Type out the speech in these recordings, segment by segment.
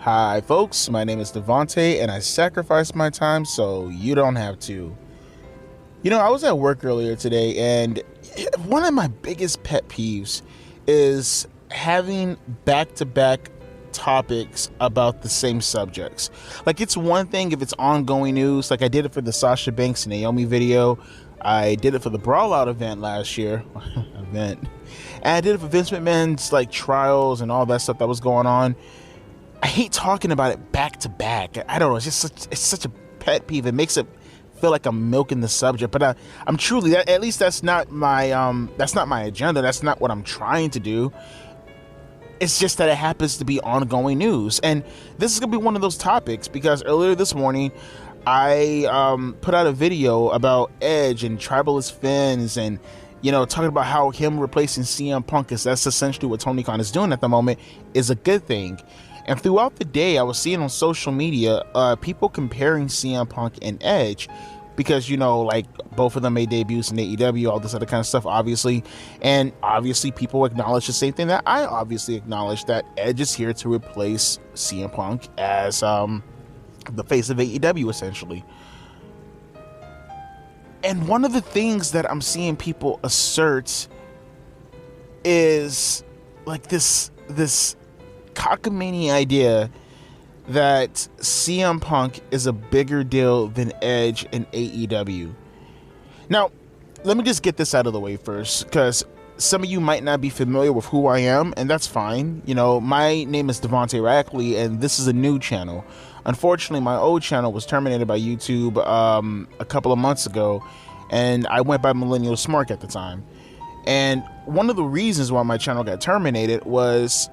Hi folks, my name is Devonte and I sacrificed my time so you don't have to. I was at work earlier today and one of my biggest pet peeves is having back-to-back topics about the same subjects. Like, it's one thing if it's ongoing news, like I did it for the Sasha Banks and Naomi video. I did it for the Brawl Out event last year. And I did it for Vince McMahon's like trials and all that stuff that was going on. I hate talking about it back to back. I don't know. It's such a pet peeve. It makes it feel like I'm milking the subject. But I'm truly, at least that's not my agenda. That's not what I'm trying to do. It's just that it happens to be ongoing news, and this is gonna be one of those topics because earlier this morning, I put out a video about Edge and tribalist Finns, and talking about how him replacing CM Punk, is that's essentially what Tony Khan is doing at the moment, is a good thing. And throughout the day, I was seeing on social media people comparing CM Punk and Edge because, like both of them made debuts in AEW, all this other kind of stuff, obviously. And obviously people acknowledge the same thing that I obviously acknowledge, that Edge is here to replace CM Punk as the face of AEW, essentially. And one of the things that I'm seeing people assert is like this cockamamie idea that CM Punk is a bigger deal than Edge and AEW. Now, let me just get this out of the way first, because some of you might not be familiar with who I am, and that's fine. My name is Devonte Rackley, and this is a new channel. Unfortunately, my old channel was terminated by YouTube a couple of months ago, and I went by Millennial Smart at the time. And one of the reasons why my channel got terminated was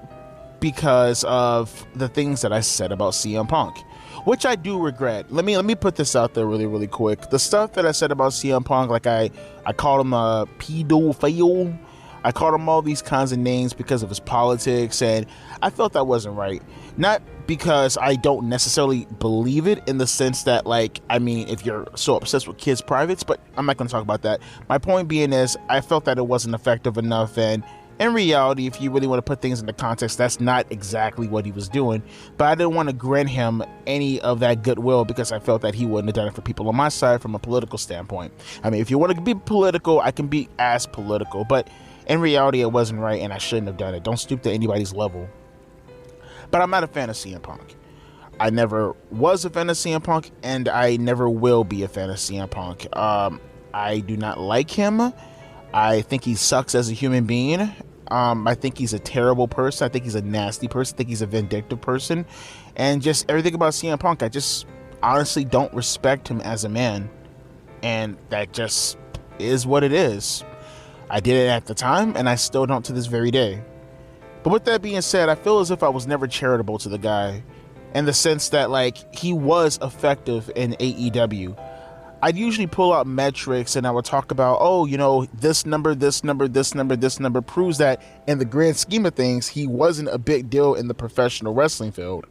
because of the things that I said about CM Punk, which I do regret. Let me put this out there really quick. The stuff that I said about CM Punk, like I called him a pedophile. I called him all these kinds of names because of his politics, and I felt that wasn't right. Not because I don't necessarily believe it in the sense that, if you're so obsessed with kids' privates, but I'm not going to talk about that. My point being is, I felt that it wasn't effective enough, and in reality, if you really want to put things into context, that's not exactly what he was doing. But I didn't want to grant him any of that goodwill because I felt that he wouldn't have done it for people on my side from a political standpoint. If you want to be political, I can be as political, but in reality, it wasn't right, and I shouldn't have done it. Don't stoop to anybody's level. But I'm not a fan of CM Punk. I never was a fan of CM Punk, and I never will be a fan of CM Punk. I do not like him. I think he sucks as a human being. I think he's a terrible person. I think he's a nasty person. I think he's a vindictive person. And just everything about CM Punk, I just honestly don't respect him as a man. And that just is what it is. I did it at the time, and I still don't to this very day. But with that being said, I feel as if I was never charitable to the guy, in the sense that, he was effective in AEW. I'd usually pull out metrics and I would talk about, this number proves that in the grand scheme of things, he wasn't a big deal in the professional wrestling field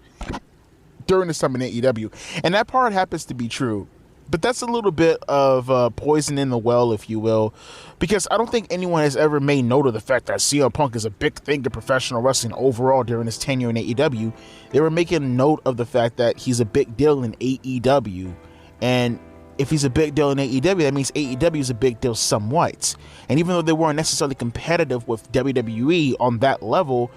during his time in AEW. And that part happens to be true. But that's a little bit of poison in the well, if you will, because I don't think anyone has ever made note of the fact that CM Punk is a big thing in professional wrestling overall during his tenure in AEW. They were making note of the fact that he's a big deal in AEW. And if he's a big deal in AEW, that means AEW is a big deal somewhat. And even though they weren't necessarily competitive with WWE on that level,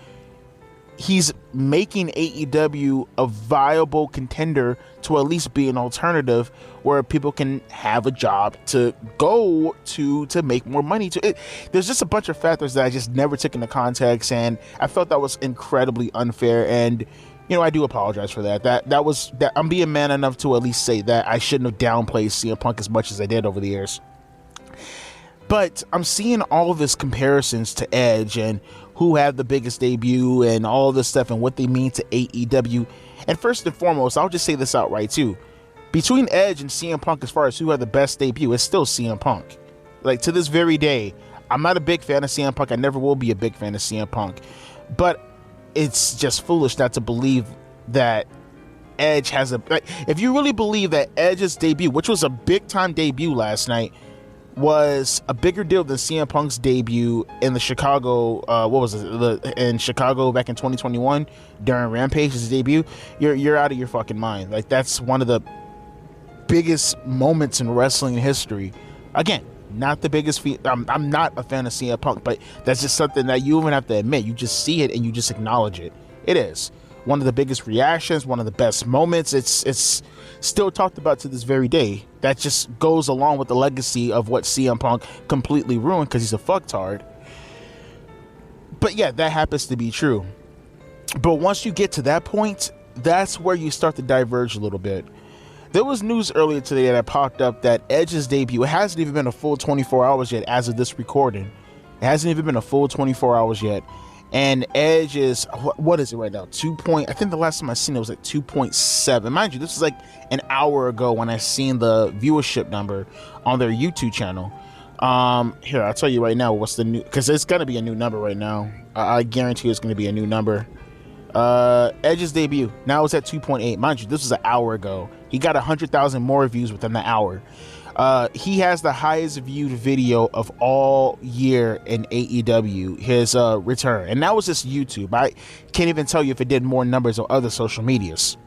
he's making AEW a viable contender to at least be an alternative where people can have a job to go to make more money. There's just a bunch of factors that I just never took into context, and I felt that was incredibly unfair. And I do apologize for that. That was I'm being man enough to at least say that I shouldn't have downplayed CM Punk as much as I did over the years. But I'm seeing all of this comparisons to Edge and who had the biggest debut and all this stuff and what they mean to AEW. And first and foremost, I'll just say this outright too. Between Edge and CM Punk, as far as who had the best debut, it's still CM Punk. To this very day, I'm not a big fan of CM Punk. I never will be a big fan of CM Punk. But it's just foolish not to believe that Edge has if you really believe that Edge's debut, which was a big time debut last night, was a bigger deal than CM Punk's debut in the Chicago, in Chicago back in 2021 during Rampage's debut, you're out of your fucking mind. Like, that's one of the biggest moments in wrestling history. Again, not the biggest I'm not a fan of CM Punk, but that's just something that you even have to admit. You just see it and you just acknowledge it. It is one of the biggest reactions, one of the best moments. It's still talked about to this very day. That just goes along with the legacy of what CM Punk completely ruined because he's a fucktard. But yeah, that happens to be true. But once you get to that point, that's where you start to diverge a little bit. There was news earlier today that popped up that Edge's debut, it hasn't even been a full 24 hours yet as of this recording. It hasn't even been a full 24 hours yet. And Edge is, what is it right now? I think the last time I seen it was like 2.7. Mind you, this is like an hour ago when I seen the viewership number on their YouTube channel. Here, I'll tell you right now what's the new, because it's going to be a new number right now. I guarantee it's going to be a new number. Edge's debut, now it's at 2.8. Mind you, this was an hour ago. He got 100,000 more views within the hour. He has the highest viewed video of all year in AEW, his return. And that was just YouTube. I can't even tell you if it did more numbers on other social medias.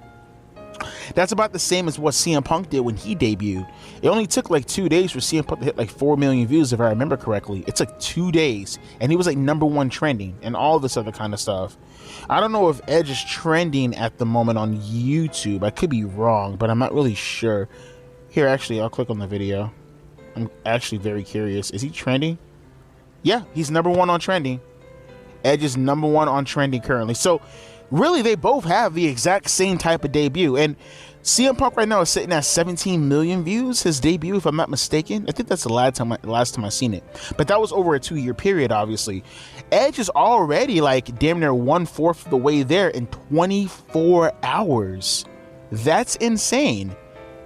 That's about the same as what CM Punk did when he debuted. It only took like 2 days for CM Punk to hit like 4 million views, if I remember correctly. It took 2 days, and he was like #1 trending and all this other kind of stuff. I don't know if Edge is trending at the moment on YouTube. I could be wrong, but I'm not really sure. Here, actually, I'll click on the video. I'm actually very curious. Is he trending? Yeah, he's #1 on trending. Edge is #1 on trending currently. So, really, they both have the exact same type of debut. And CM Punk right now is sitting at 17 million views, his debut, if I'm not mistaken. I think that's the last time I seen it. But that was over a 2-year period, obviously. Edge is already like damn near 1/4 of the way there in 24 hours. That's insane.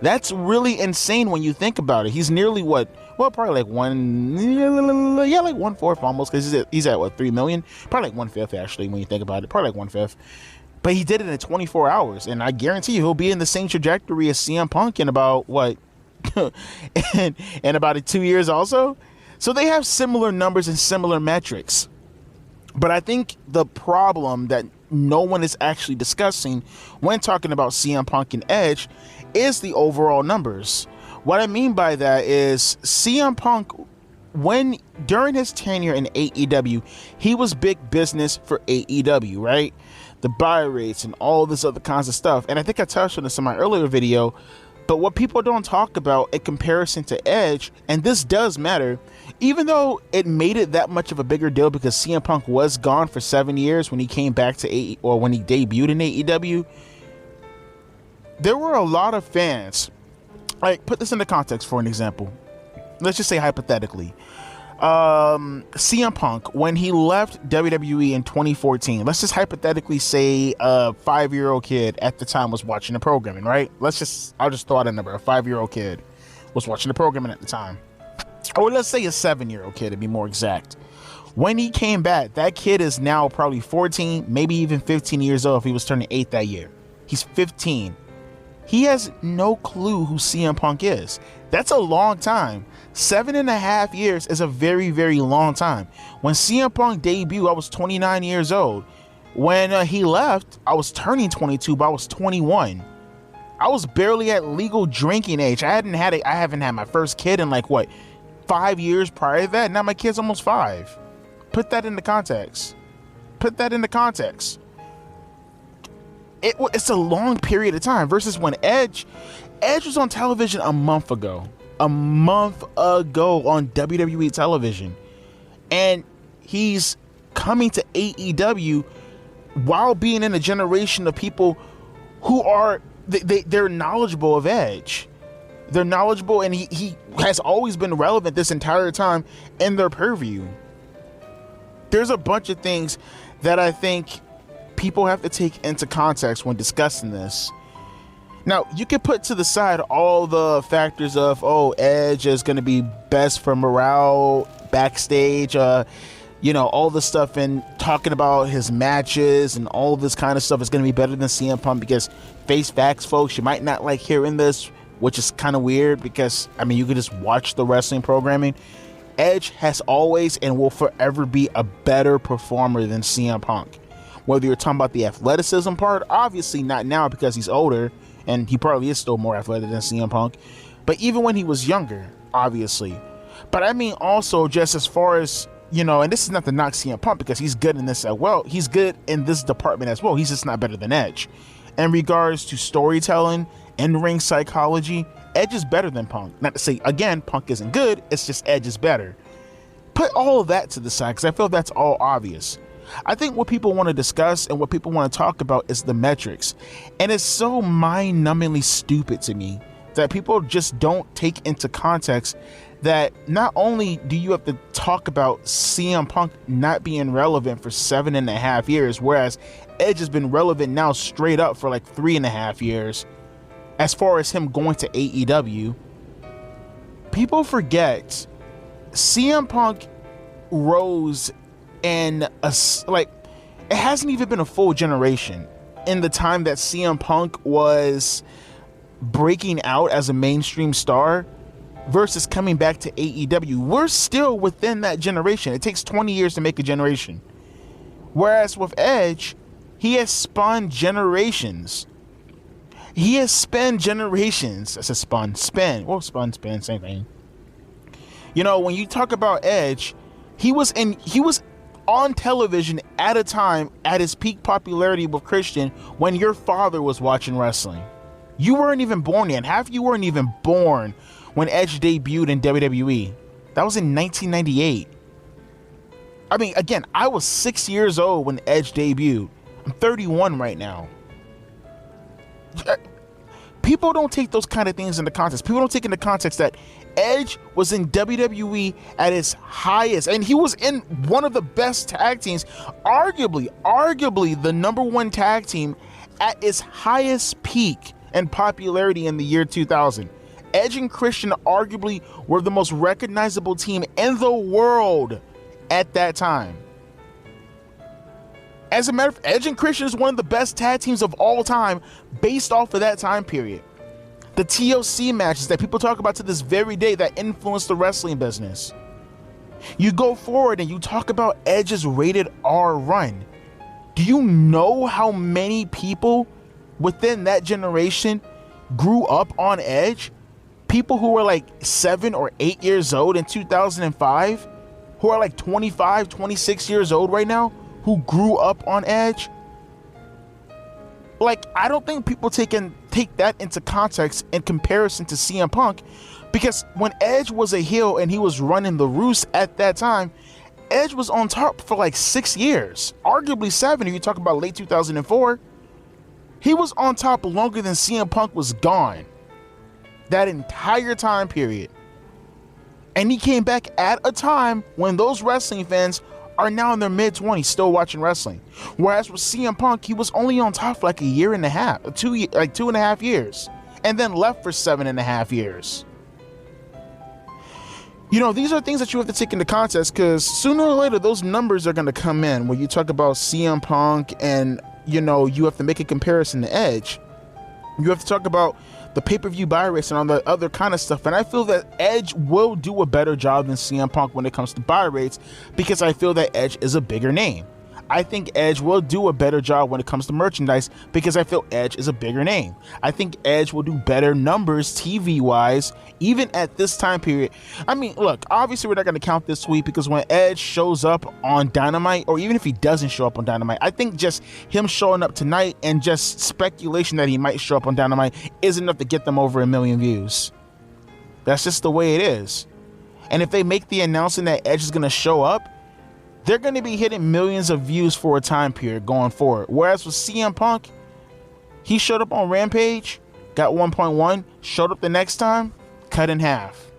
That's really insane when you think about it. He's nearly probably like 1/4 almost, because he's at what, 3 million? Probably like 1/5 actually when you think about it. Probably like 1/5. But he did it in 24 hours, and I guarantee you he'll be in the same trajectory as CM Punk in about what, in about 2 years also. So they have similar numbers and similar metrics. But I think the problem that no one is actually discussing when talking about CM Punk and Edge is the overall numbers. What I mean by that is CM Punk, during his tenure in AEW, he was big business for AEW, right? The buy rates and all this other kinds of stuff. And I think I touched on this in my earlier video, but what people don't talk about in comparison to Edge, and this does matter, even though it made it that much of a bigger deal because CM Punk was gone for 7 years when he came back to when he debuted in AEW, there were a lot of fans. Like, put this into context for an example. Let's just say hypothetically, CM Punk, when he left WWE in 2014, let's just hypothetically say a 5-year-old kid at the time was watching the programming, right? I'll just throw out a number. A 5-year-old kid was watching the programming at the time. Or let's say a 7-year-old kid to be more exact. When he came back, that kid is now probably 14, maybe even 15 years old if he was turning 8 that year. He's 15. He has no clue who CM Punk is. That's a long time. 7.5 years is a very, very long time. When CM Punk debuted, I was 29 years old. When he left, I was turning 22, but I was 21. I was barely at legal drinking age. I haven't had my first kid in like, what, 5 years prior to that? Now my kid's almost 5. Put that into context. It's a long period of time versus when Edge was on television a month ago on WWE television, and he's coming to AEW while being in a generation of people who are they're knowledgeable of Edge. They're knowledgeable, and he has always been relevant this entire time in their purview. There's a bunch of things that I think people have to take into context when discussing this. Now, you can put to the side all the factors of, Edge is going to be best for morale backstage, all the stuff, and talking about his matches and all this kind of stuff is going to be better than CM Punk because face facts, folks, you might not like hearing this, which is kind of weird because, I mean, you could just watch the wrestling programming. Edge has always and will forever be a better performer than CM Punk. Whether you're talking about the athleticism part, obviously not now because he's older, and he probably is still more athletic than CM Punk, but even when he was younger, obviously. But I mean also just as far as, you know, and this is not to knock CM Punk because he's good in this as well. He's good in this department as well. He's just not better than Edge. In regards to storytelling, in-ring psychology, Edge is better than Punk. Not to say, again, Punk isn't good, it's just Edge is better. Put all of that to the side because I feel that's all obvious. I think what people want to discuss and what people want to talk about is the metrics. And it's so mind-numbingly stupid to me that people just don't take into context that not only do you have to talk about CM Punk not being relevant for 7.5 years, whereas Edge has been relevant now straight up for like 3.5 years, as far as him going to AEW, people forget CM Punk rose in it hasn't even been a full generation in the time that CM Punk was breaking out as a mainstream star versus coming back to AEW. We're still within that generation. It takes 20 years to make a generation. Whereas with Edge, he has spun generations. He has spanned generations. I said spin. Well, spun, same thing. You know, when you talk about Edge, he was on television at a time at his peak popularity with Christian when your father was watching wrestling. You weren't even born yet. Half of you weren't even born when Edge debuted in WWE. That was in 1998. I mean, again, I was 6 years old when Edge debuted. I'm 31 right now. People don't take those kind of things into context. People don't take into context that Edge was in WWE at his highest, and he was in one of the best tag teams, arguably the #1 tag team at its highest peak and popularity in the year 2000. Edge and Christian arguably were the most recognizable team in the world at that time. As a matter of fact, Edge and Christian is one of the best tag teams of all time based off of that time period. The TLC matches that people talk about to this very day that influenced the wrestling business. You go forward and you talk about Edge's rated R run. Do you know how many people within that generation grew up on Edge? People who were like 7 or 8 years old in 2005, who are like 25, 26 years old right now, who grew up on Edge. Like, I don't think people take that into context in comparison to CM Punk, because when Edge was a heel and he was running the roost at that time, Edge was on top for like 6 years, arguably 7 if you talk about late 2004. He was on top longer than CM Punk was gone that entire time period. And he came back at a time when those wrestling fans are now in their mid-20s still watching wrestling. Whereas with CM Punk, he was only on top for like 2.5 years, and then left for 7.5 years. You know, these are things that you have to take into context, because sooner or later those numbers are going to come in when you talk about CM Punk, and you know, you have to make a comparison to Edge. You have to talk about the pay-per-view buy rates and all the other kind of stuff. And I feel that Edge will do a better job than CM Punk when it comes to buy rates, because I feel that Edge is a bigger name. I think Edge will do a better job when it comes to merchandise, because I feel Edge is a bigger name. I think Edge will do better numbers TV-wise, even at this time period. I mean, look, obviously we're not going to count this week, because when Edge shows up on Dynamite, or even if he doesn't show up on Dynamite, I think just him showing up tonight and just speculation that he might show up on Dynamite is enough to get them over 1 million views. That's just the way it is. And if they make the announcement that Edge is going to show up, they're going to be hitting millions of views for a time period going forward. Whereas with CM Punk, he showed up on Rampage, got 1.1, showed up the next time, cut in half.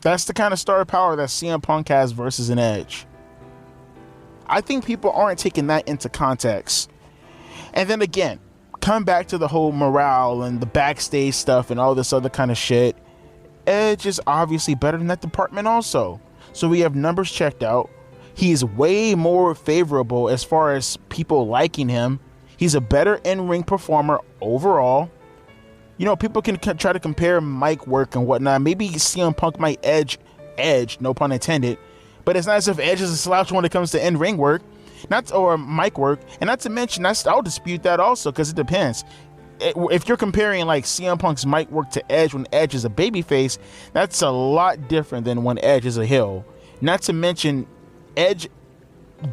That's the kind of star power that CM Punk has versus an Edge. I think people aren't taking that into context. And then again, come back to the whole morale and the backstage stuff and all this other kind of shit. Edge is obviously better in that department also. So we have numbers checked out. He's way more favorable as far as people liking him. He's a better in-ring performer overall. people can try to compare mic work and whatnot. Maybe CM Punk might edge, no pun intended, but it's not as if Edge is a slouch when it comes to in-ring work, or mic work. And not to mention, I'll dispute that also, because it depends. If you're comparing like CM Punk's mic work to Edge when Edge is a babyface, that's a lot different than when Edge is a heel. Not to mention, Edge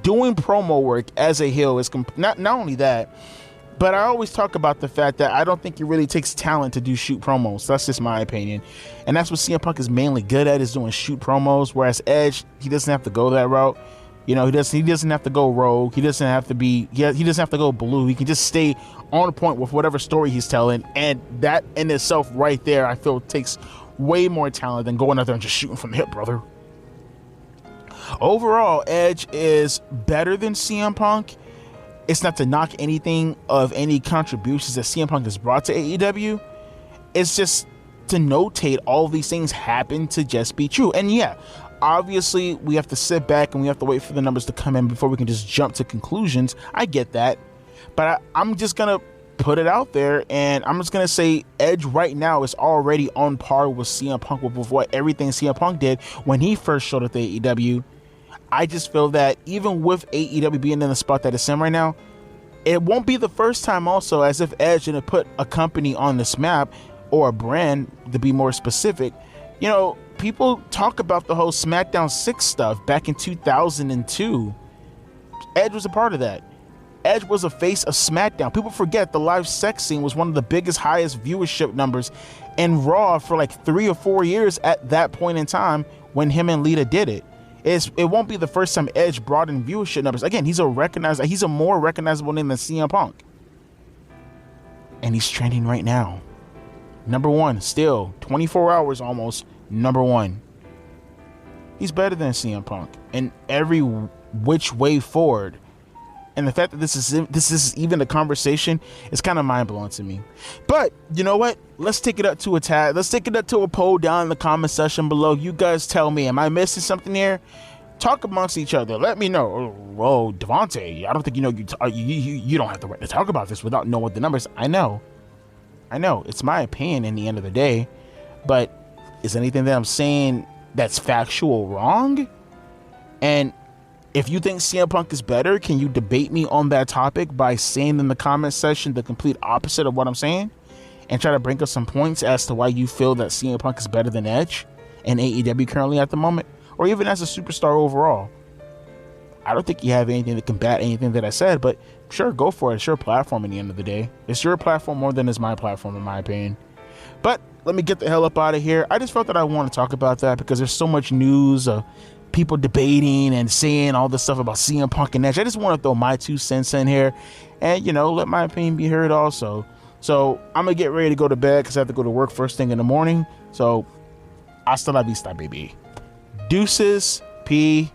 doing promo work as a heel is not only that, but I always talk about the fact that I don't think it really takes talent to do shoot promos. That's just my opinion. And that's what CM Punk is mainly good at, is doing shoot promos, whereas Edge, he doesn't have to go that route. He doesn't have to go rogue. He doesn't have to go blue. He can just stay on point with whatever story he's telling. And that in itself right there, I feel takes way more talent than going out there and just shooting from the hip, brother. Overall, Edge is better than CM Punk. It's not to knock anything of any contributions that CM Punk has brought to AEW. It's just to notate all these things happen to just be true. And yeah, obviously we have to sit back and we have to wait for the numbers to come in before we can just jump to conclusions. I get that. But I'm just going to put it out there, and I'm just going to say Edge right now is already on par with CM Punk, with what everything CM Punk did when he first showed up to AEW. I just feel that even with AEW being in the spot that it's in right now, it won't be the first time also, as if Edge didn't put a company on this map, or a brand to be more specific. People talk about the whole SmackDown 6 stuff back in 2002. Edge was a part of that. Edge was a face of SmackDown. People forget the live sex scene was one of the biggest, highest viewership numbers in Raw for like 3 or 4 years at that point in time when him and Lita did it. It won't be the first time Edge brought in viewership numbers. Again, he's a more recognizable name than CM Punk. And he's trending right now. Number one, still, 24 hours almost, number one. He's better than CM Punk in every which way forward. And the fact that this is even a conversation is kind of mind-blowing to me. But you know what? Let's take it up to a tag. Let's take it up to a poll down in the comment section below. You guys tell me, am I missing something here? Talk amongst each other. Let me know. Oh, Devontae, I don't think you don't have the right to talk about this without knowing what the numbers. I know. It's my opinion in the end of the day. But is anything that I'm saying that's factual wrong? And if you think CM Punk is better, can you debate me on that topic by saying in the comment section the complete opposite of what I'm saying, and try to bring up some points as to why you feel that CM Punk is better than Edge and AEW currently at the moment, or even as a superstar overall? I don't think you have anything to combat anything that I said, but sure, go for it. It's your platform at the end of the day. It's your platform more than it's my platform, in my opinion. But let me get the hell up out of here. I just felt that I want to talk about that because there's so much news of people debating and saying all this stuff about CM Punk and Edge. I just want to throw my 2 cents in here and, let my opinion be heard also. So I'm going to get ready to go to bed because I have to go to work first thing in the morning. So hasta la vista, baby. Deuces. Peace.